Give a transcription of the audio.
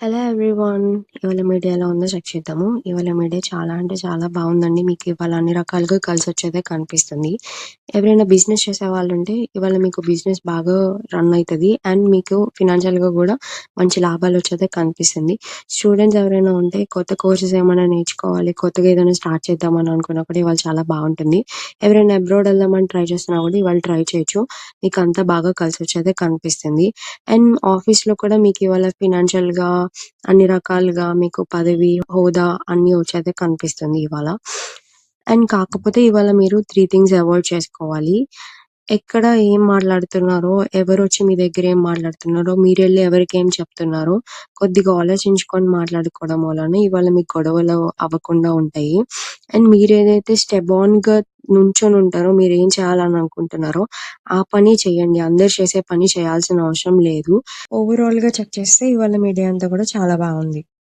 Hello everyone. ఇవాళ మీ day ఎలా ఉందో చెక్ చేద్దాము. ఇవాళ మీ డే చాలా అంటే చాలా బాగుందండి. మీకు ఇవాళ అన్ని రకాలుగా కలిసొచ్చేదే కనిపిస్తుంది. ఎవరైనా బిజినెస్ చేసేవాళ్ళుంటే ఇవాళ మీకు బిజినెస్ బాగా రన్ అయితది. అండ్ మీకు ఫినాన్షియల్‌గా గూడా మంచి లాభాలొచ్చేదే కనిపిస్తుంది. స్టూడెంట్స్ ఎవరైనా ఉంటే కొత్త కోర్సెస్ ఏమైనా నేర్చుకోవాలి, కొత్తగా ఏదైనా స్టార్ట్ చేద్దామని అనుకున్నా కూడా ఇవాళ చాలా బావుంటుంది. ఎవరైనా అబ్రాడ్ ఎళ్దామని ట్రై చేస్తున్నా కూడా ఇవాళ ట్రై చేయొచ్చు. మీకంతా బాగా కలిసొచ్చేదే కనిపిస్తుంది. అండ్ ఆఫీస్‌లో కూడా మీకివాళ ఫినాన్షియల్‌గా అన్ని రకాలుగా మీకు పదవి, హోదా అన్నీ వచ్చేదే కనిపిస్తుంది ఇవాళ. అండ్ కాకపోతే ఇవాళ మీరు 3 థింగ్స్ అవాయిడ్ చేసుకోవాలి. ఎక్కడ ఏం మాట్లాడుతున్నారో, ఎవరొచ్చి మీ దగ్గర ఏం మాట్లాడుతున్నారో, మీరెళ్లి ఎవరికేం చెప్తున్నారో కొద్దిగా ఆలోచించుకొని మాట్లాడుకోవడం వలన ఇవాళ మీకు గొడవలు అవ్వకుండా ఉంటాయి. అండ్ మీరేదైతే స్టెబాన్‌గా నుంచొనుంటారో, మీరేం చేయాలని అనుకుంటున్నారో ఆ పని చేయండి. అందరూ చేసే పని చేయాల్సిన అవసరం లేదు. ఓవరాల్‌గా చెక్ చేస్తే ఇవాళ మీ డే అంతా కూడా చాలా బావుంది.